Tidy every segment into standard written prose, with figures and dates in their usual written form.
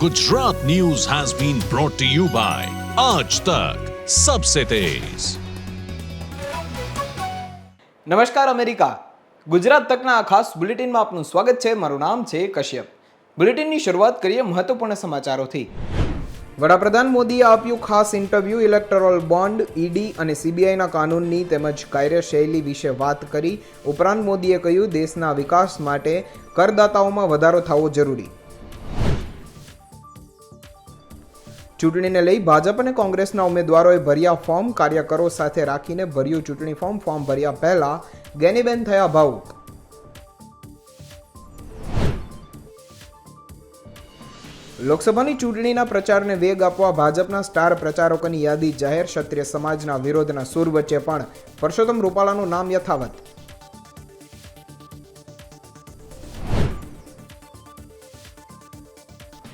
Gujarat News has been brought to you by Aaj Tak, सबसे तेज। નમસ્કાર America, Gujarat તકના આ ખાસ બુલેટિનમાં આપનું સ્વાગત છે। મારું નામ છે કશ્યપ। બુલેટિનની શરૂઆત કરીએ મહત્વપૂર્ણ સમાચારોથી। વડાપ્રધાન મોદીએ આપ્યું ખાસ ઇન્ટરવ્યૂ। ઇલેક્ટોરલ બોન્ડ, ઈડી અને સીબીઆઈના કાનૂનની તેમજ કાર્યશૈલી વિશે વાત કરી। ઉપરાંત મોદીએ કહ્યું, દેશના વિકાસ માટે કરદાતાઓમાં વધારો થવો જરૂરી। ચૂંટણીને લઈ ભાજપ અને કોંગ્રેસના ઉમેદવારોએ ભર્યા ફોર્મ। કાર્યકરો સાથે રાખીને ભર્યું ચૂંટણી ફોર્મ। ફોર્મ ભર્યા પહેલા ગેનીબેન થયા ભાવુક। લોકસભાની ચૂંટણીના પ્રચારને વેગ આપવા ભાજપના સ્ટાર પ્રચારકોની યાદી જાહેર। ક્ષત્રિય સમાજના વિરોધના સૂર વચ્ચે પણ પરસોત્તમ રૂપાલાનું નામ યથાવત।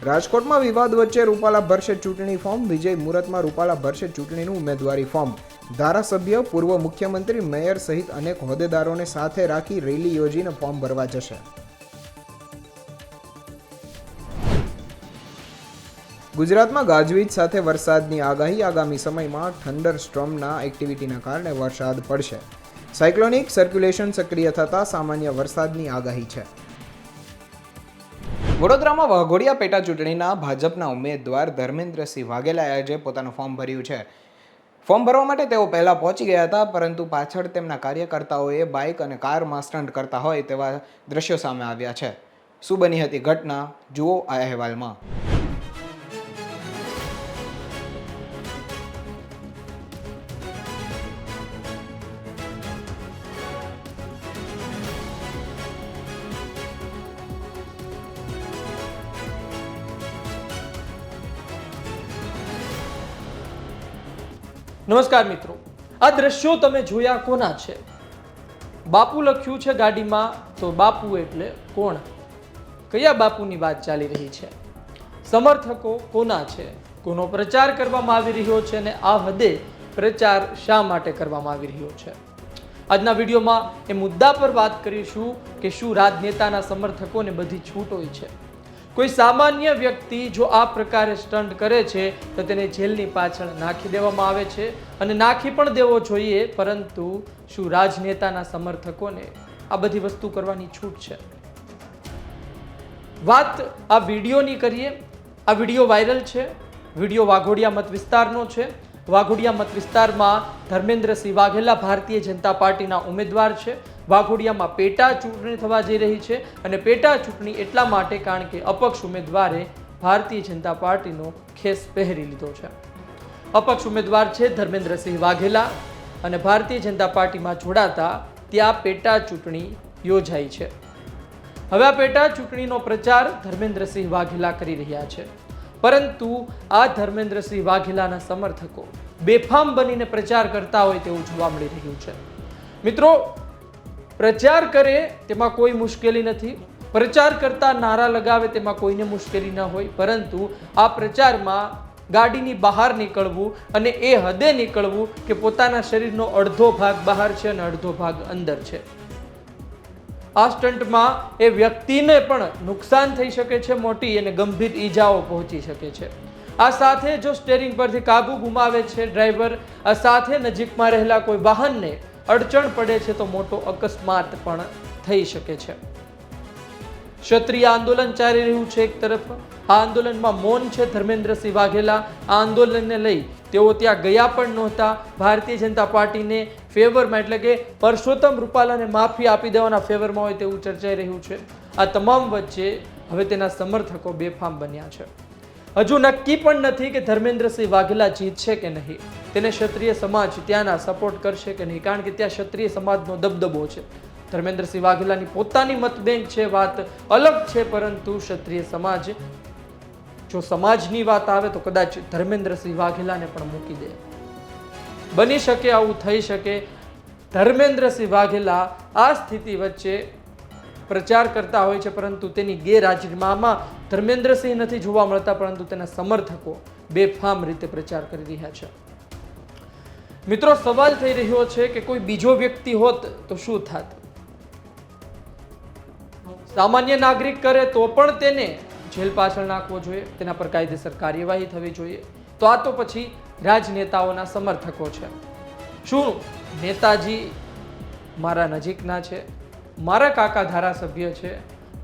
રાજકોટમાં વિવાદ વચ્ચે રૂપાલા ભરશે ચૂંટણી ફોર્મ। વિજય મુહૂર્તમાં રૂપાલા ભરશે ચૂંટણીનું ઉમેદવારી ફોર્મ। ધારાસભ્ય, પૂર્વ મુખ્યમંત્રી, મેયર સહિત અનેક હોદ્દેદારોને સાથે રાખી રેલી યોજીને ફોર્મ ભરવા જશે। ગુજરાતમાં ગાજવીજ સાથે વરસાદની આગાહી। આગામી સમયમાં થંડર સ્ટ્રોમના એક્ટિવિટીના કારણે વરસાદ પડશે। સાયક્લોનિક સર્ક્યુલેશન સક્રિય થતાં સામાન્ય વરસાદની આગાહી છે। વડોદરામાં વાઘોડિયા પેટા ચૂંટણીના ભાજપના ઉમેદવાર ધર્મેન્દ્રસિંહ વાઘેલાએ આજે પોતાનું ફોર્મ ભર્યું છે। ફોર્મ ભરવા માટે તેઓ પહેલા પહોંચી ગયા હતા, પરંતુ પાછળ તેમના કાર્યકર્તાઓએ બાઇક અને કારમાં સ્ટન્ટ કરતા હોય તેવા દ્રશ્યો સામે આવ્યા છે। શું બની હતી ઘટના, જુઓ આ અહેવાલમાં। નમસ્કાર મિત્રો, આ દ્રશ્યો તમે જોયા કોના છે? બાપુ લખ્યું છે ગાડીમાં, તો બાપુ એટલે કોણ? કયા બાપુની વાત ચાલી રહી છે? સમર્થકો કોના છે? કોનો પ્રચાર કરવામાં આવી રહ્યો છે અને આ હદે પ્રચાર શા માટે કરવામાં આવી રહ્યો છે? આજના વિડીયોમાં એ મુદ્દા પર વાત કરીશું કે શું રાજનેતાના સમર્થકોને બધી છૂટ હોય છે? કોઈ સામાન્ય વ્યક્તિ જો આ પ્રકારે સ્ટન્ટ કરે છે તો તેને જેલની પાછળ નાખી દેવામાં આવે છે અને નાખી પણ દેવો જોઈએ, પરંતુ શું રાજનેતાના સમર્થકોને આ બધી વસ્તુ કરવાની છૂટ છે? વાત આ વિડીયોની કરીએ। આ વિડીયો વાયરલ છે। વિડીયો વાઘોડિયા મત વિસ્તારનો છે। વાઘોડિયા મત વિસ્તારમાં ધર્મેન્દ્રસિંહ વાઘેલા ભારતીય જનતા પાર્ટીના ઉમેદવાર છે। વાઘોડિયામાં પેટા ચૂંટણી થવા જઈ રહી છે અને પેટા ચૂંટણી એટલા માટે કારણ કે અપક્ષ ઉમેદવારે ભારતીય જનતા પાર્ટીનો ખેસ પહેરી લીધો છે। અપક્ષ ઉમેદવાર છે ધર્મેન્દ્રસિંહ વાઘેલા અને ભારતીય જનતા પાર્ટીમાં જોડાતા ત્યાં પેટા ચૂંટણી યોજાઈ છે। હવે આ પેટા ચૂંટણીનો પ્રચાર ધર્મેન્દ્રસિંહ વાઘેલા કરી રહ્યા છે, પરંતુ આ ધર્મેન્દ્રસિંહ વાઘેલાના સમર્થકો બેફામ બનીને પ્રચાર કરતા હોય તેવું જોવા મળી રહ્યું છે। મિત્રો, પ્રચાર કરે તેમાં કોઈ મુશ્કેલી નથી, પ્રચાર કરતા નારા લગાવે તેમાં કોઈને મુશ્કેલી ન હોય, પરંતુ આ પ્રચારમાં ગાડીની બહાર નીકળવું અને એ હદે નીકળવું કે પોતાના શરીરનો અડધો ભાગ બહાર છે અને અડધો ભાગ અંદર છે। આ સ્ટન્ટમાં એ વ્યક્તિને પણ નુકસાન થઈ શકે છે, મોટી અને ગંભીર ઈજાઓ પહોંચી શકે છે। આ સાથે જો સ્ટેરિંગ પરથી કાબુ ગુમાવે છે ડ્રાઈવર, આ સાથે નજીકમાં રહેલા કોઈ વાહનને અડચણ પડે છે તો મોટો અકસ્માત પણ થઈ શકે છે। ક્ષત્રિય આંદોલન ચાલી રહ્યું છે એક તરફ, આ આંદોલનમાં મૌન છે ધર્મેન્દ્રસિંહ વાઘેલા। આ આંદોલનને લઈ તેઓ ત્યાં ગયા પણ નહોતા। ભારતીય જનતા પાર્ટીને ફેવરમાં એટલે કે પરસોત્તમ રૂપાલાને માફી આપી દેવાના ફેવરમાં હોય તેવું ચર્ચાઈ રહ્યું છે। આ તમામ વચ્ચે હવે તેના સમર્થકો બેફામ બન્યા છે। હજુ નક્કી પણ નથી કે ધર્મેન્દ્રસિંહ વાઘેલા જીતશે કે નહીં, તેને ક્ષત્રિય સમાજ ત્યાંના સપોર્ટ કરશે કે નહીં, કારણ કે ત્યાં ક્ષત્રિય સમાજનો દબદબો છે। ધર્મેન્દ્રસિંહ વાઘેલાની પોતાની મત બેંક છે, વાત અલગ છે, પરંતુ ક્ષત્રિય સમાજ, જો સમાજની વાત આવે તો કદાચ ધર્મેન્દ્રસિંહ વાઘેલાને પણ મૂકી દે। બની શકે, આવું થઈ શકે। ધર્મેન્દ્રસિંહ વાઘેલા આ સ્થિતિ વચ્ચે પ્રચાર કરતા હોય છે, પરંતુ તેની ગેરહાજરીમાં ધર્મેન્દ્રસિંહ નથી જોવા મળતા, પરંતુ તેના સમર્થકો બેફામ રીતે પ્રચાર કરી રહ્યા છે। મિત્રો, સવાલ થઈ રહ્યો છે કે કોઈ બીજો વ્યક્તિ હોત તો શું થાત? સામાન્ય નાગરિક કરે તો પણ તેને જેલ પાછળ નાખવો જોઈએ, તેના પર કાયદેસર કાર્યવાહી થવી જોઈએ. તો આ તો પછી રાજનેતાઓના સમર્થકો છે. શું નેતાજી મારા નજીકના છે, મારા કાકા ધારાસભ્ય છે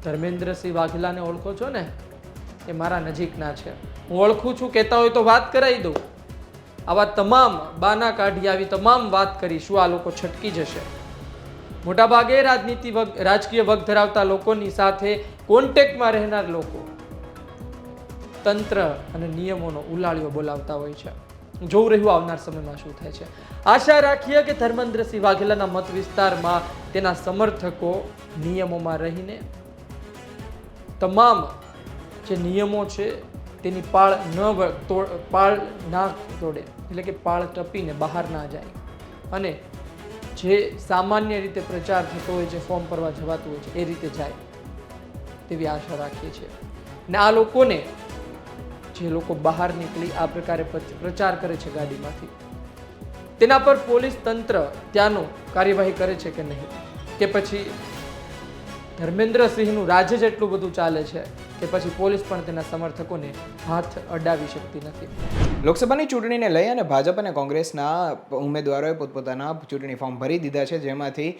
ધર્મેન્દ્રસિંહ વાઘેલાને ઓળખો છો ને, એ મારા નજીકના છે, હું ઓળખું છું કહેતા હોય તો વાત કરાવી દઉં. આવા તમામ બાના કાઢી આવી તમામ વાત કરી શું આ લોકો છટકી જશે? મોટાભાગે રાજકીય વગ ધરાવતા લોકોની સાથે કોન્ટેક્ટમાં રહેનાર લોકો તંત્ર અને નિયમોનો ઉલાળ્યો બોલાવતા હોય છે. જોવું રહ્યું આવનાર સમયમાં શું થાય છે. આશા રાખીએ કે ધર્મેન્દ્રસિંહ વાઘેલાના મત વિસ્તારમાં તેના સમર્થકો નિયમોમાં રહીને તમામ જે નિયમો છે તેની પાળ ના તોડે, એટલે કે પાળ ટપીને બહાર ના જાય અને જે સામાન્ય રીતે પ્રચાર થતો હોય છે, ફોર્મ ભરવા જવાતું હોય છે, એ રીતે જાય તેવી આશા રાખીએ છીએ. ને આ લોકોને, જે લોકો બહાર નીકળી આ પ્રકારે પ્રચાર કરે છે ગાડીમાંથી, તેના પર પોલીસ તંત્ર ત્યાંનું કાર્યવાહી કરે છે કે નહીં, કે પછી ધર્મેન્દ્રસિંહનું રાજ જ એટલું બધું ચાલે છે કે પછી પોલીસ પણ તેના સમર્થકોને હાથ અડાવી શકતી નથી. લોકસભાની ચૂંટણીને લઈ અને ભાજપ અને કોંગ્રેસના ઉમેદવારોએ પોતપોતાના ચૂંટણી ફોર્મ ભરી દીધા છે, જેમાંથી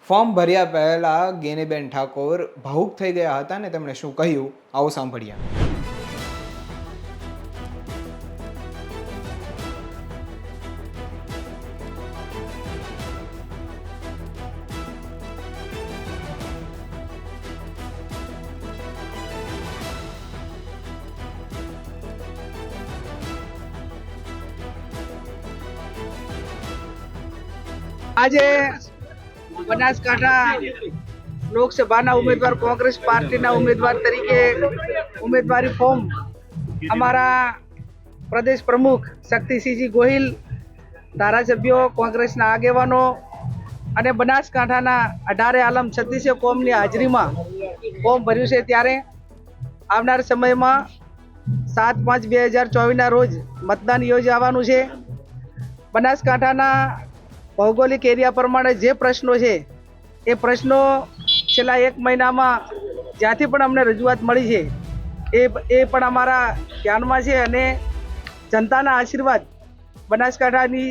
ફોર્મ ભર્યા પહેલા ગેનીબેન ઠાકોર ભાવુક થઈ ગયા હતા અને તેમણે શું કહ્યું આવો સાંભળ્યા. આજે બનાસકાંઠા લોકસભાના ઉમેદવાર કોંગ્રેસ પાર્ટીના ઉમેદવાર તરીકે ઉમેદવારી ફોર્મ અમારા પ્રદેશ પ્રમુખ શક્તિસિંહજી ગોહિલ, ધારાસભ્યો, કોંગ્રેસના આગેવાનો અને બનાસકાંઠાના 18 આલમ 36 કોમની હાજરીમાં ફોર્મ ભર્યું છે. ત્યારે આવનાર સમયમાં 7/5/2024ના રોજ મતદાન યોજાવાનું છે. બનાસકાંઠાના ભૌગોલિક એરિયા પ્રમાણે જે પ્રશ્નો છે એ પ્રશ્નો છેલ્લા 1 મહિનામાં જ્યાંથી પણ અમને રજૂઆત મળી છે એ પણ અમારા ધ્યાનમાં છે અને જનતાના આશીર્વાદ, બનાસકાંઠાની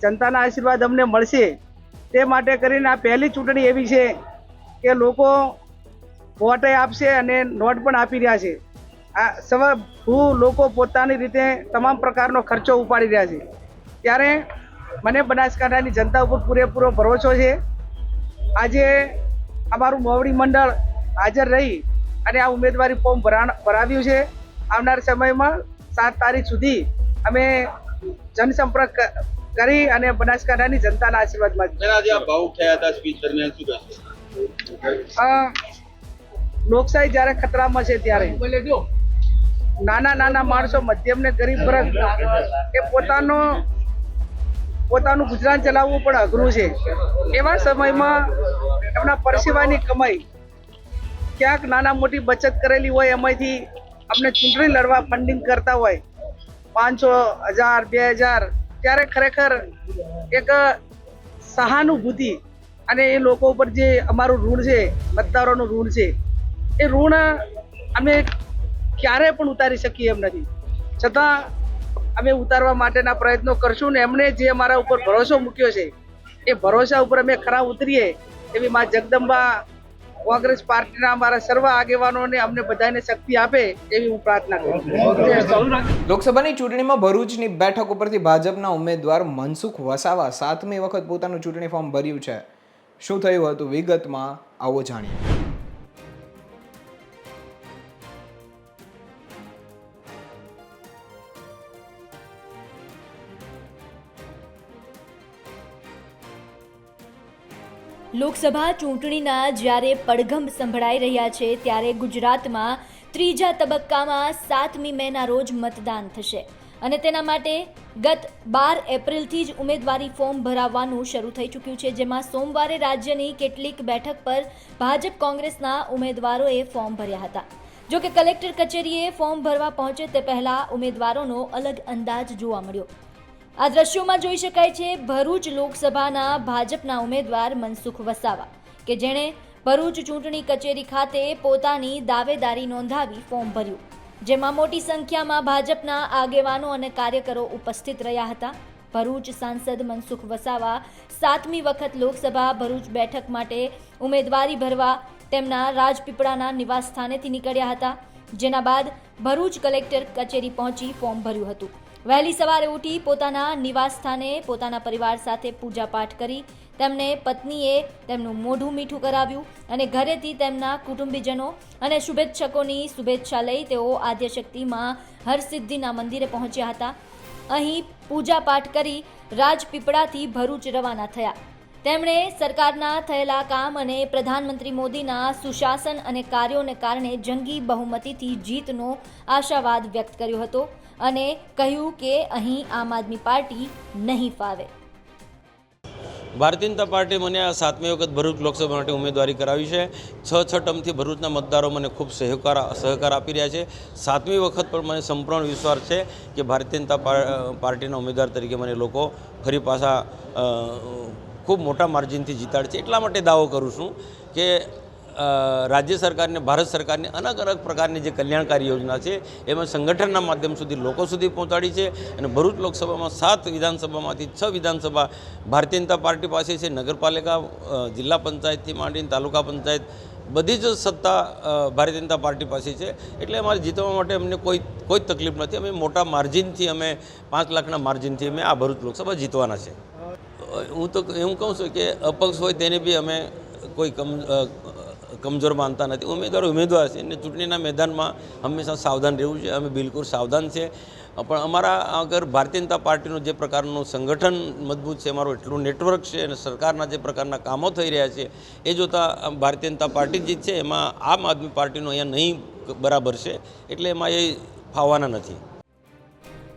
જનતાના આશીર્વાદ અમને મળશે તે માટે કરીને આ પહેલી ચૂંટણી એવી છે કે લોકો વોટ આપશે અને નોટ પણ આપી રહ્યા છે. આ સ્વયંભૂ લોકો પોતાની રીતે તમામ પ્રકારનો ખર્ચો ઉપાડી રહ્યા છે. ત્યારે મને બનાસકાંઠાની જનતા ઉપર પૂરેપૂરો ભરોસો છે. આજે અમારું મોવડી મંડળ હાજર રહી અને આ ઉમેદવારી ફોર્મ ભરાવ્યું છે. આવનાર સમયમાં 7 તારીખ સુધી અમે જનસંપર્ક કરી અને બનાસકાંઠાની જનતાના આશીર્વાદમાં લોકશાહી જ્યારે ખતરામાં છે ત્યારે નાના માણસો, મધ્યમ ને ગરીબ વર્ગ એ પોતાનું ગુજરાન ચલાવવું પણ અઘરું છે. એવા સમયમાં એમના પરસેવાની કમાઈ, ક્યાંક નાના મોટી બચત કરેલી હોય એમાંથી અમને ચૂંટણી લડવા ફંડિંગ કરતા હોય 500, 1000, 2000, ત્યારે ખરેખર એક સહાનુભૂતિ અને એ લોકો ઉપર જે અમારું ઋણ છે, મતદારોનું ઋણ છે, એ ઋણ અમે ક્યારે પણ ઉતારી શકીએ એમ નથી. છતાં અમે ઉતારવા માટેના પ્રયત્નો કરશું ને એમણે જે અમારા ઉપર ભરોસો મૂક્યો છે એ ભરોસા ઉપર અમે ખરા ઉતરીએ એવી મા જગદંબા, કોંગ્રેસ પાર્ટીના અમારા સર્વ આગેવાનોને અમને બધાને શક્તિ આપે એવી હું પ્રાર્થના કરું. લોકસભાની ચૂંટણીમાં ભરૂચની બેઠક ઉપરથી ભાજપના ઉમેદવાર મનસુખ વસાવા 7મી વખત પોતાનું ચૂંટણી ફોર્મ ભર્યું છે. શું થયું હતું વિગતમાં આવો જાણીએ. લોકસભા ચૂંટણીના જ્યારે પડઘમ સંભળાઈ રહ્યા છે ત્યારે ગુજરાતમાં 3જા તબક્કામાં 7મી મેના રોજ મતદાન થશે અને તેના માટે ગત 12 એપ્રિલથી જ ઉમેદવારી ફોર્મ ભરાવવાનું શરૂ થઈ ચૂક્યું છે, જેમાં સોમવારે રાજ્યની કેટલીક બેઠક પર ભાજપ કોંગ્રેસના ઉમેદવારોએ ફોર્મ ભર્યા હતા. જો કે કલેક્ટર કચેરીએ ફોર્મ ભરવા પહોંચે તે પહેલા ઉમેદવારોનો અલગ અંદાજ જોવા મળ્યો. આ દ્રશ્યોમાં જોઈ શકાય છે ભરૂચ લોકસભાના ભાજપના ઉમેદવાર મનસુખ વસાવા કે જેણે ભરૂચ ચૂંટણી કચેરી ખાતે પોતાની દાવેદારી નોંધાવી ફોર્મ ભર્યું, જેમાં મોટી સંખ્યામાં ભાજપના આગેવાનો અને કાર્યકરો ઉપસ્થિત રહ્યા હતા. ભરૂચ સાંસદ મનસુખ વસાવા 7મી વખત લોકસભા ભરૂચ બેઠક માટે ઉમેદવારી ભરવા તેમના રાજપીપળાના નિવાસસ્થાનેથી નીકળ્યા હતા, જેના બાદ ભરૂચ કલેક્ટર કચેરી પહોંચી ફોર્મ ભર્યું હતું. વહેલી સવારે ઉઠી પોતાના નિવાસસ્થાને પોતાના પરિવાર સાથે પૂજાપાઠ કરી તેમને પત્નીએ તેમનું મોઢું મીઠું કરાવ્યું અને ઘરેથી તેમના કુટુંબીજનો અને શુભેચ્છકોની શુભેચ્છા લઈ તેઓ આદ્યશક્તિમાં હરસિદ્ધિના મંદિરે પહોંચ્યા હતા. અહીં પૂજાપાઠ કરી રાજપીપળાથી ભરૂચ રવાના થયા. તેમણે સરકારના થયેલા કામ અને પ્રધાનમંત્રી મોદીના સુશાસન અને કાર્યોને કારણે જંગી બહુમતીથી જીતનો આશાવાદ વ્યક્ત કર્યો હતો અને કહ્યું કે અહીં આમ આદમી પાર્ટી નહીં ફાવે. ભારતીય જનતા પાર્ટી મને આ 7મી વખત ભરૂચ લોકસભા માટે ઉમેદવારી કરાવી છે. 6 ટર્મથી ભરૂચના મતદારો મને ખૂબ સહકાર આપી રહ્યા છે. 7મી વખત પણ મને સંપૂર્ણ વિશ્વાસ છે કે ભારતીય જનતા પાર્ટીના ઉમેદવાર તરીકે મને લોકો ફરી પાછા ખૂબ મોટા માર્જિનથી જીતાડશે. એટલા માટે દાવો કરું છું કે રાજ્ય સરકારને ભારત સરકારની અલગ અલગ પ્રકારની જે કલ્યાણકારી યોજના છે એમાં સંગઠનના માધ્યમ સુધી લોકો સુધી પહોંચાડી છે અને ભરૂચ લોકસભામાં 7 વિધાનસભામાંથી 6 વિધાનસભા ભારતીય જનતા પાર્ટી પાસે છે. નગરપાલિકા, જિલ્લા પંચાયતથી માંડીને તાલુકા પંચાયત બધી જ સત્તા ભારતીય જનતા પાર્ટી પાસે છે. એટલે અમારે જીતવા માટે અમને કોઈ તકલીફ નથી. અમે મોટા માર્જિનથી અમે 5 લાખના માર્જિનથી અમે આ ભરૂચ લોકસભા જીતવાના છે. હું તો એવું કહું છું કે અપક્ષ હોય તેને બી અમે કોઈ કમજોર માનતા નથી. ઉમેદવાર છે અને ચૂંટણીના મેદાનમાં હંમેશા સાવધાન રહેવું છે. અમે બિલકુલ સાવધાન છે. પણ અમારા અગર ભારતીય જનતા પાર્ટીનું જે પ્રકારનું સંગઠન મજબૂત છે, અમારું એટલું નેટવર્ક છે અને સરકારના જે પ્રકારના કામો થઈ રહ્યા છે એ જોતાં ભારતીય જનતા પાર્ટી જીતશે. એમાં આમ આદમી પાર્ટીનું અહીંયા નહીં બરાબર છે, એટલે એમાં એ ફાવવાના નથી.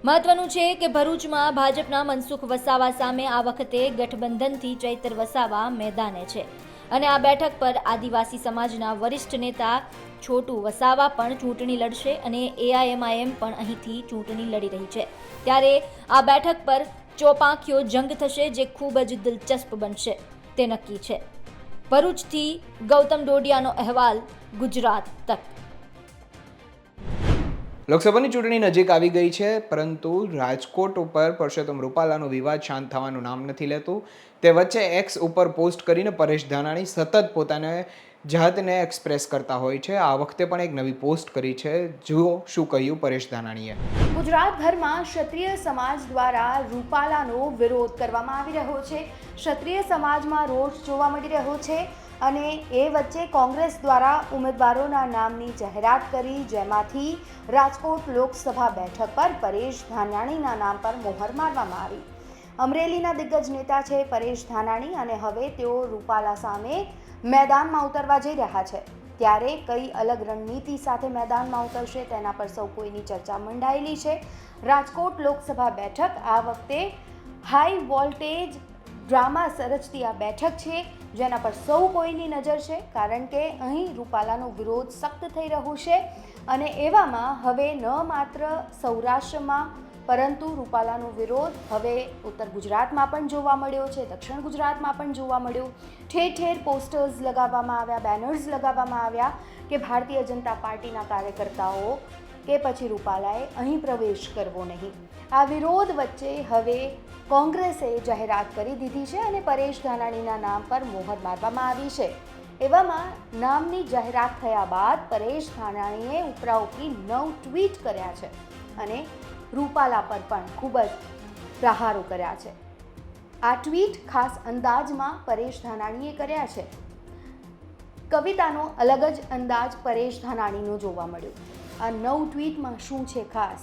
મહત્વનું છે કે ભરૂચમાં ભાજપના મનસુખ વસાવા સામે આ વખતે ગઠબંધનથી ચૈતર વસાવા મેદાને છે અને આ બેઠક પર આદિવાસી સમાજના વરિષ્ઠ નેતા છોટુ વસાવા પણ ચૂંટણી લડશે અને AIMIM પણ અહીંથી ચૂંટણી લડી રહી છે. ત્યારે આ બેઠક પર ચોપાંખીઓ જંગ થશે જે ખૂબ જ દિલચસ્પ બનશે તે નક્કી છે. ભરૂચથી ગૌતમ ડોડિયાનો અહેવાલ, ગુજરાત તક. લોકસભાની ચૂંટણી નજીક આવી ગઈ છે, પરંતુ રાજકોટ ઉપર પરસોત્તમ રૂપાલાનો વિવાદ શાંત થવાનું નામ નથી લેતું. તે વચ્ચે એક્સ ઉપર પોસ્ટ કરીને પરેશ ધાનાણી સતત પોતાને જાતને એક્સપ્રેસ કરતા હોય છે. આ વખતે પણ એક નવી પોસ્ટ કરી છે. જુઓ શું કહ્યું પરેશ ધાનાણીએ. ગુજરાતભરમાં ક્ષત્રિય સમાજ દ્વારા રૂપાલાનો વિરોધ કરવામાં આવી રહ્યો છે. ક્ષત્રિય સમાજમાં રોષ જોવા મળી રહ્યો છે અને એ વચ્ચે કોંગ્રેસ દ્વારા ઉમેદવારોના નામની જાહેરાત કરી, જેમાંથી રાજકોટ લોકસભા બેઠક પર પરેશ ધાનાણીના નામ પર મોહર મારવામાં આવી. અમરેલીના દિગ્ગજ નેતા છે પરેશ ધાનાણી અને હવે તેઓ રૂપાલા સામે મેદાનમાં ઉતરવા જઈ રહ્યા છે. ત્યારે કઈ અલગ રણનીતિ સાથે મેદાનમાં ઉતરશે તેના પર સૌ કોઈની ચર્ચા મંડાયેલી છે. રાજકોટ લોકસભા બેઠક આ વખતે હાઈ વોલ્ટેજ ડ્રામા સર્જતી આ બેઠક છે, જેના પર સૌ કોઈની નજર છે, કારણ કે અહીં રૂપાલાનો વિરોધ સખ્ત થઈ રહ્યો છે અને એવામાં હવે ન માત્ર સૌરાષ્ટ્રમાં પરંતુ રૂપાલાનો વિરોધ હવે ઉત્તર ગુજરાતમાં પણ જોવા મળ્યો છે, દક્ષિણ ગુજરાતમાં પણ જોવા મળ્યો. ઠેર ઠેર પોસ્ટર્સ લગાવવામાં આવ્યા, બેનર્સ લગાવવામાં આવ્યા કે ભારતીય જનતા પાર્ટીના કાર્યકર્તાઓ કે પછી રૂપાલાએ અહીં પ્રવેશ કરવો નહીં. આ વિરોધ વચ્ચે હવે કોંગ્રેસે જાહેરાત કરી દીધી છે અને પરેશ ધાનાણીના નામ પર મોહર મારવામાં આવી છે. એવામાં નામની જાહેરાત થયા બાદ પરેશ ધાનાણીએ ઉપરાઉપરી 9 ટ્વીટ કર્યા છે અને રૂપાલા પર પણ ખૂબ જ પ્રહારો કર્યા છે. આ ટ્વીટ ખાસ અંદાજમાં પરેશ ધાનાણીએ કર્યા છે. કવિતાનો અલગ જ અંદાજ પરેશ ધાનાણીનો જોવા મળ્યો. આ 9 ટ્વીટમાં શું છે ખાસ,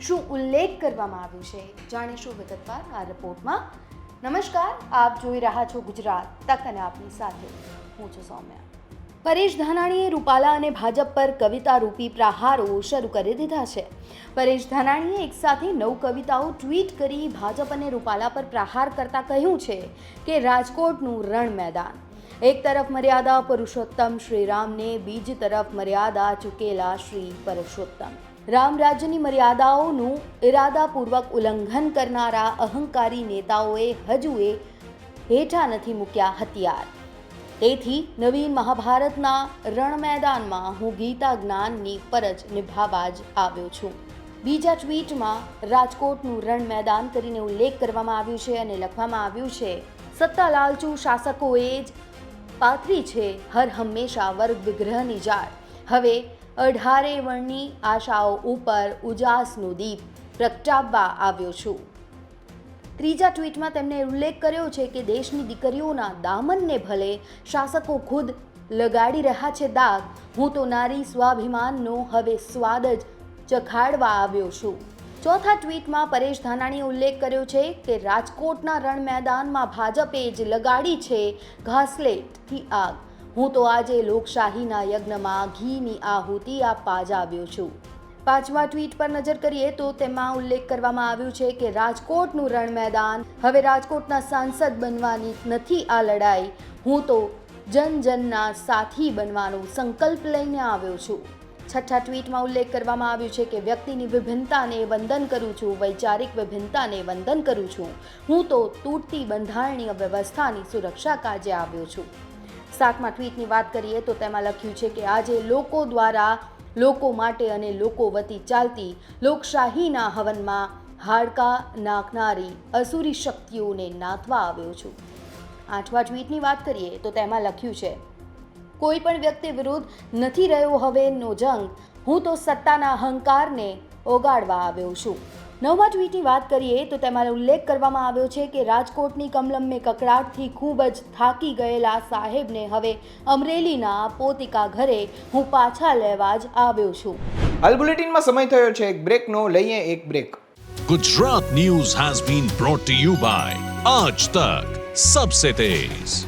શું ઉલ્લેખ કરવામાં આવ્યું છે, જાણીશું વિગતવાર આ રિપોર્ટમાં. નમસ્કાર, આપ જોઈ રહ્યા છો ગુજરાત તક અને આપની સાથે હું છું સૌમ્યા. પરેશ ધાનાણીએ રૂપાલા અને ભાજપ પર કવિતા રૂપી પ્રહારો શરૂ કરી દીધા છે. પરેશ ધાનાણીએ એકસાથે 9 કવિતાઓ ટ્વીટ કરી ભાજપ અને રૂપાલા પર પ્રહાર કરતા કહ્યું છે કે રાજકોટનું રણ મેદાન, એક તરફ મર્યાદા પુરુષોત્તમ શ્રી રામને, બીજી તરફ મર્યાદા ચૂકેલા શ્રી પુરુષોત્તમ. રામ રાજ્યની મર્યાદાઓનું ઇરાદાપૂર્વક ઉલ્લંઘન કરનારા અહંકારી નેતાઓએ હજુએ હેઠા નથી મૂક્યા હથિયાર. તેથી નવીન મહાભારતના રણ મેદાનમાં હું ગીતા જ્ઞાનની ફરજ નિભાવવા જ આવ્યો છું. બીજા ટ્વીટમાં રાજકોટનું રણ મેદાન કરીને ઉલ્લેખ કરવામાં આવ્યું છે અને લખવામાં આવ્યું છે, સત્તા લાલચુ શાસકોએ જ પાથરી છે હર હંમેશા વર્ગ વિગ્રહની જાળ. હવે 18 વર્ણની આશાઓ ઉપર ઉજાસનું દીપ પ્રગટાવવા આવ્યો છું. ત્રીજા ટ્વીટમાં તેમણે ઉલ્લેખ કર્યો છે કે દેશની દીકરીઓના દામનને ભલે શાસકો ખુદ લગાડી રહ્યા છે દાગ, હું તો નારી સ્વાભિમાનનો હવે સ્વાદ જ ચખાડવા આવ્યો છું. ચોથા ટ્વીટમાં પરેશ ધાનાણીએ ઉલ્લેખ કર્યો છે કે રાજકોટના રણ મેદાનમાં ભાજપે જ લગાડી છે ઘાસલેટથી આગ. હું તો આજે લોકશાહીના યજ્ઞમાં ઘીની આહુતિ આપવા જ આવ્યો છું. પાંચમા ટ્વીટ પર નજર કરીએ તો તેમાં ઉલ્લેખ કરવામાં આવ્યું છે કે રાજકોટનું રણ મેદાન હવે રાજકોટના સાંસદ બનવાની નથી આ લડાઈ, હું તો જનજનના સાથી બનવાનો સંકલ્પ લઈને આવ્યો છું. છઠ્ઠા ટ્વીટમાં ઉલ્લેખ કરવામાં આવ્યું છે કે વ્યક્તિની વિભિન્નતાને વંદન કરું છું, વૈચારિક વિભિન્નતાને વંદન કરું છું, હું તો તૂટતી બંધારણીય વ્યવસ્થાની સુરક્ષા કાજે આવ્યો છું. સાતમા ટ્વીટની વાત કરીએ તો તેમાં લખ્યું છે કે આજે લોકો દ્વારા લોકો માટે અને લોકો વતી ચાલતી લોકશાહીના હવનમાં હાડકા નાખનારી અસુરી શક્તિઓને નાથવા આવ્યો છું. આઠમા ટ્વીટની વાત કરીએ તો તેમાં લખ્યું છે, કોઈ પણ વ્યક્તિ વિરુદ્ધ નથી રહ્યો હવેનો જંગ, હું તો સત્તાના અહંકારને ઓગાળવા આવ્યો છું. નવમા ટ્વીટની વાત કરીએ તો તેમાં ઉલ્લેખ કરવામાં આવ્યો છે કે રાજકોટની કમલમ્બે કકડાટથી ખૂબ જ થાકી ગયેલા સાહેબને હવે અમરેલીના પોતિકા ઘરે હું પાછા લેવા જ આવ્યો છું. હાલ બુલેટિનમાં સમય થયો છે એક બ્રેકનો, લઈએ એક break. Gujarat News has been brought to you by Aaj Tak Sabse Tez.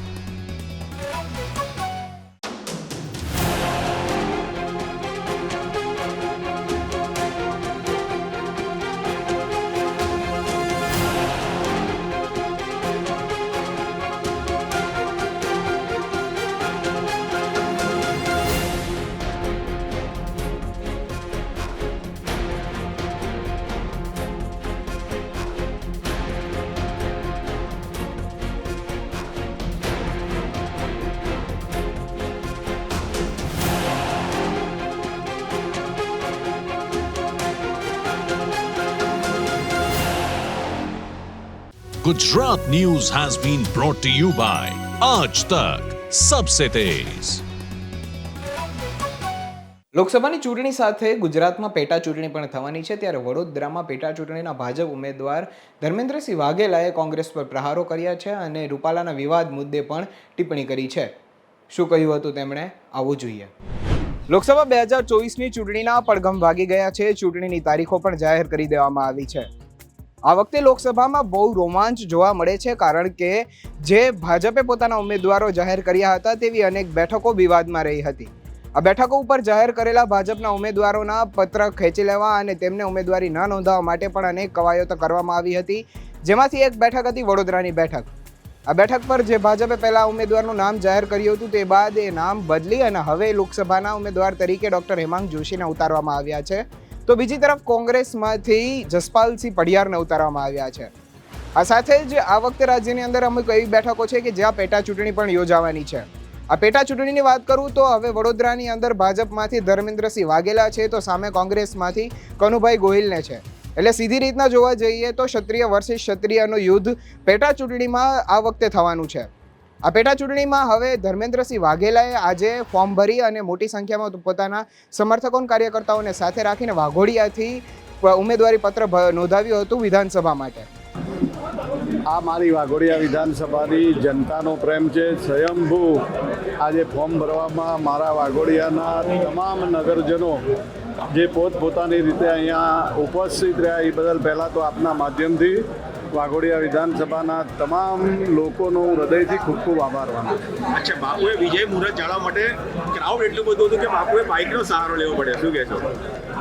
Gujarat News has been brought to you by Aaj Tak Sabse Tez. લોકસભાની ચૂંટણી સાથે ગુજરાતમાં પેટા ચૂંટણી પણ થવાની છે, ત્યારે વડોદરામાં પેટા ચૂંટણીના ભાજપ ઉમેદવાર ધર્મેન્દ્રસિંહ વાઘેલાએ કોંગ્રેસ પર પ્રહારો કર્યા છે અને રૂપાલાના વિવાદ મુદ્દે પણ ટિપ્પણી કરી છે. શું કહ્યું હતું તેમણે, આવું જોઈએ. લોકસભા 2024ની ચૂંટણીના પડઘમ વાગી ગયા છે. ચૂંટણીની તારીખો પણ જાહેર કરી દેવામાં આવી છે. આ વખતે લોકસભામાં બહુ રોમાંચ જોવા મળે છે, કારણ કે જે ભાજપે પોતાના ઉમેદવારો જાહેર કર્યા હતા તેવી અનેક બેઠકો વિવાદમાં રહી હતી. આ બેઠકો ઉપર જાહેર કરેલા ભાજપના ઉમેદવારોના પત્ર ખેંચી લેવા અને તેમને ઉમેદવારી ન નોંધાવવા માટે પણ અનેક કવાયતો કરવામાં આવી હતી, જેમાંથી એક બેઠક હતી વડોદરાની બેઠક. આ બેઠક પર જે ભાજપે પહેલા ઉમેદવારનું નામ જાહેર કર્યું હતું તે બાદ એ નામ બદલી અને હવે લોકસભાના ઉમેદવાર તરીકે ડૉક્ટર હેમાંગ જોશીને ઉતારવામાં આવ્યા છે. તો બીજી તરફ કોંગ્રેસમાંથી જસપાલસિંહ પઢિયારને ઉતારવામાં આવ્યા છે. આ સાથે જ આ વખતે રાજ્યની અંદર અમુક એવી બેઠકો છે કે જ્યાં પેટા ચૂંટણી પણ યોજાવાની છે. આ પેટા ચૂંટણીની વાત કરું તો હવે વડોદરાની અંદર ભાજપમાંથી ધર્મેન્દ્રસિંહ વાઘેલા છે, તો સામે કોંગ્રેસમાંથી કનુભાઈ ગોહિલને છે. એટલે સીધી રીતના જોવા જઈએ તો ક્ષત્રિય વર્સિસ ક્ષત્રિયનું યુદ્ધ પેટા ચૂંટણીમાં આ વખતે થવાનું છે. આ પેટા ચૂંટણીમાં હવે ધર્મેન્દ્રસિંહ વાઘેલાએ આજે ફોર્મ ભરી અને મોટી સંખ્યામાં પોતાના સમર્થકો કાર્યકર્તાઓને સાથે રાખીને વાઘોડિયાથી ઉમેદવારી પત્ર નોંધાવ્યું હતું વિધાનસભા માટે. આ મારી વાઘોડિયા વિધાનસભાની જનતાનો પ્રેમ છે. સ્વયંભૂ આજે ફોર્મ ભરવામાં મારા વાઘોડિયાના તમામ નગરજનો જે પોતપોતાની રીતે અહીંયા ઉપસ્થિત રહ્યા એ બદલ પહેલાં તો આપના માધ્યમથી વાઘોડિયા વિધાનસભાના તમામ લોકોનો હૃદયથી ખૂબ ખૂબ આભાર માનું. અચ્છા, બાપુએ વિજય મુહૂર્ત જાળવવા માટે ક્રાઉડ એટલું બધું હતું કે બાપુએ બાઇકનો સહારો લેવો પડે, શું કહેશો?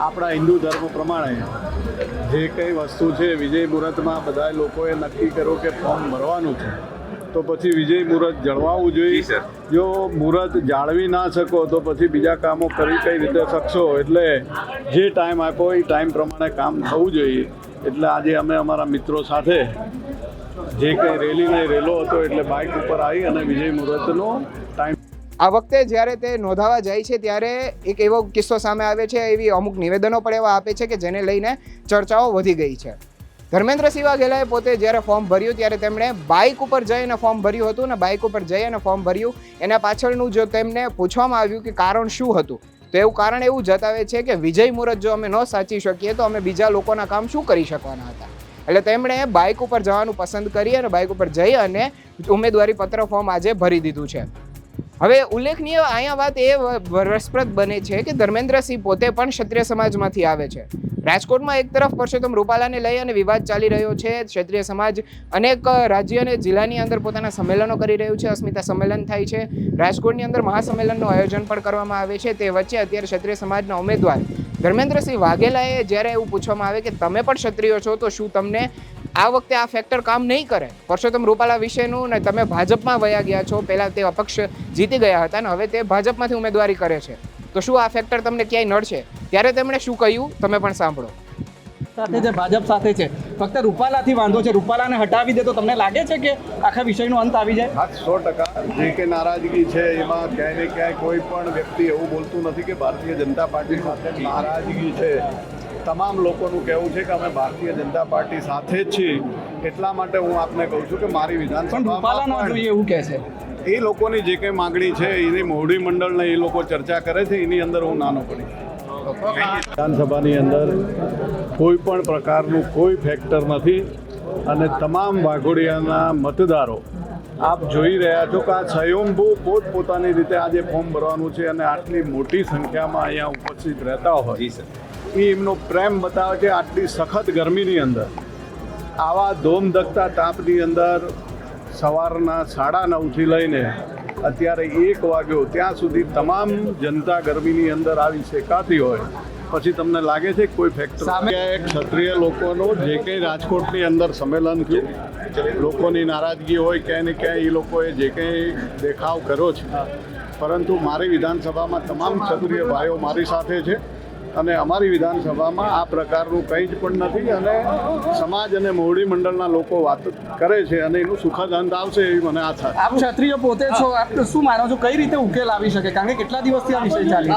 આપણા હિન્દુ ધર્મ પ્રમાણે જે કંઈ વસ્તુ છે વિજય મુહૂર્તમાં બધા લોકોએ નક્કી કર્યું કે ફોર્મ ભરવાનું છે, તો પછી વિજય મુહૂર્ત જળવાવું જોઈએ. જો મુહૂર્ત જાળવી ના શકો તો પછી બીજા કામો કરી કઈ રીતે શકશો? એટલે જે ટાઈમ આપ્યો એ ટાઈમ પ્રમાણે કામ થવું જોઈએ. એટલે આજે અમે અમારા મિત્રો સાથે જે કંઈ રેલીને રેલો હતો એટલે બાઇક ઉપર આવી અને વિજય મુહૂર્તનો ટાઈમ. આ વખતે જ્યારે તે નોંધાવા જાય છે ત્યારે એક એવો કિસ્સો સામે આવે છે, એવી અમુક નિવેદનો પણ એવા આપે છે કે જેને લઈને ચર્ચાઓ વધી ગઈ છે. ધર્મેન્દ્રસિંહ વાઘેલાએ પોતે જ્યારે ફોર્મ ભર્યું ત્યારે તેમણે બાઇક ઉપર જઈને ફોર્મ ભર્યું હતું, અને બાઇક ઉપર જઈ અને ફોર્મ ભર્યું એના પાછળનું જો તેમને પૂછવામાં આવ્યું કે કારણ શું હતું, તો એવું કારણ એવું જતાવે છે કે વિજય મુહૂર્ત જો અમે ન સાચી શકીએ તો અમે બીજા લોકોના કામ શું કરી શકવાના હતા. એટલે તેમણે બાઇક ઉપર જવાનું પસંદ કરી અને બાઇક ઉપર જઈ અને ઉમેદવારી પત્ર ફોર્મ આજે ભરી દીધું છે. હવે ઉલ્લેખનીય અહીંયા વાત એ રસપ્રદ બને છે કે ધર્મેન્દ્રસિંહ પોતે પણ ક્ષત્રિય સમાજમાંથી આવે છે. રાજકોટમાં એક તરફ પરસોત્તમ રૂપાલાને લઈ અને વિવાદ ચાલી રહ્યો છે. ક્ષત્રિય સમાજ અનેક રાજ્ય અને જિલ્લાની અંદર પોતાના સંમેલનો કરી રહ્યું છે. અસ્મિતા સંમેલન થાય છે. રાજકોટની અંદર મહાસંમેલનનું આયોજન પણ કરવામાં આવે છે. તે વચ્ચે અત્યારે ક્ષત્રિય સમાજના ઉમેદવાર ધર્મેન્દ્રસિંહ વાઘેલાએ જ્યારે એવું પૂછવામાં આવે કે તમે પણ ક્ષત્રિય છો તો શું તમને આ વખતે આ ફેક્ટર કામ નહીં કરે, પરસોત્તમ રૂપાલા વિશેનું, ને તમે ભાજપમાં વયા ગયા છો, પહેલાં તે અપક્ષ જીતી ગયા હતા અને હવે તે ભાજપમાંથી ઉમેદવારી કરે છે, તો શું આ ફેક્ટર તમને ક્યાંય નડશે? ત્યારે તેમણે શું કહ્યું તમે પણ સાંભળો. સાથે છે, ભાજપ સાથે છે, ફક્ત રૂપાલાથી વાંધો છે, રૂપાલાને હટાવી દે તો તમને લાગે છે કે આખા વિષયનો અંત આવી જાય? હા, 100%. જે કે નારાજગી છે એમાં ક્યાંય ને ક્યાંય કોઈ પણ વ્યક્તિ એવું બોલતું નથી કે ભારતીય જનતા પાર્ટી સાથે નારાજગી છે. તમામ લોકોનું કહેવું છે કે અમે ભારતીય જનતા પાર્ટી સાથે જ છીએ. એટલા માટે હું આપને કહું છું કે મારી વિધાનસભામાં જોઈએ એવું કહે છે. એ લોકોની જે કંઈ માગણી છે એની મોવડી મંડળને એ લોકો ચર્ચા કરે છે, એની અંદર હું નાનો પડી. વિધાનસભાની અંદર કોઈ પણ પ્રકારનું કોઈ ફેક્ટર નથી અને તમામ વાઘોડિયાના મતદારો આપ જોઈ રહ્યા છો કે આ સ્વયંભૂ પોતપોતાની રીતે આજે ફોર્મ ભરવાનું છે અને આટલી મોટી સંખ્યામાં અહીંયા ઉપસ્થિત રહેતા હોય એ એમનો પ્રેમ બતાવે છે. આટલી સખત ગરમીની અંદર, આવા ધોમધકતા તાપની અંદર સવારના 9:30થી લઈને અત્યારે 1 વાગ્યો ત્યાં સુધી તમામ જનતા ગરમીની અંદર આવી શેકાતી હોય, પછી તમને લાગે છે કોઈ ફેક્ટર? ક્ષત્રિય લોકોનું જે કંઈ રાજકોટની અંદર સંમેલન થયું, લોકોની નારાજગી હોય ક્યાંય ને ક્યાંય એ લોકોએ જે કંઈ દેખાવ કર્યો છે, પરંતુ મારી વિધાનસભામાં તમામ ક્ષત્રિય ભાઈઓ મારી સાથે છે અને અમારી વિધાનસભામાં આ પ્રકારનું કંઈ જ પણ નથી અને સમાજ અને મોવડી મંડળના લોકો વાત કરે છે અને એનું સુખદ અંત આવશે એવી મને આશા છે. આપ ક્ષત્રિય પોતે છો, આપ શું માનો છો કઈ રીતે ઉકેલ આવી શકે? કારણ કે કેટલા દિવસથી આ વિષય ચાલી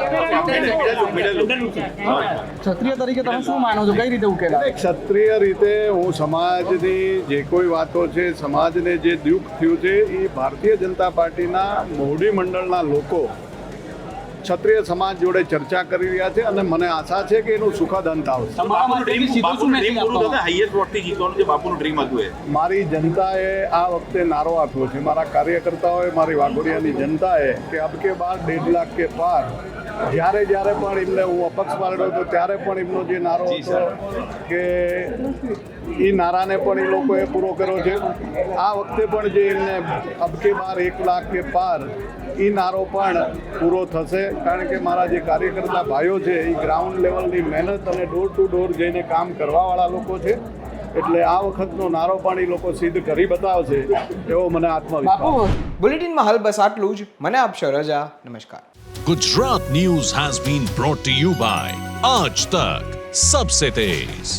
ક્ષત્રિય તરીકે તમે શું માનો છો કઈ રીતે ઉકેલ આવે? ક્ષત્રિય રીતે હું સમાજની જે કોઈ વાતો છે, સમાજને જે દુઃખ થયું છે એ ભારતીય જનતા પાર્ટીના મોવડી મંડળના લોકો ક્ષત્રિય સમાજ જોડે ચર્ચા કરી રહ્યા છે અને મને આશા છે કે એનું સુખદ અંત આવશે. મારી જનતાએ આ વખતે નારો આપ્યો છે, મારા કાર્યકર્તાઓએ, મારી વાઘોડિયાની જનતાએ કે અબ કે બાર 1.5 લાખ કે પાર. જ્યારે પણ એમને હું અપક્ષ પાડ્યો હતો ત્યારે પણ એમનો જે નારો હતો કે એ નારાને પણ એ લોકોએ પૂરો કર્યો છે. આ વખતે પણ જે એમને અબ કે બાર 1 લાખ કે પાર એ નારો પણ પૂરો થશે, કારણ કે મારા જે કાર્યકર્તા ભાઈઓ છે એ ગ્રાઉન્ડ લેવલની મહેનત અને ડોર ટુ ડોર જઈને કામ કરવાવાળા લોકો છે, એટલે આ વખતનો નારો પણ એ લોકો સિદ્ધ કરી બતાવશે એવો મને આત્મવિશ્વાસ. બુલેટિનમાં હાલ બસ આટલું જ. મને આપશો રજા. નમસ્કાર. Gujarat News has been brought to you by Aaj Tak Sabse Tez.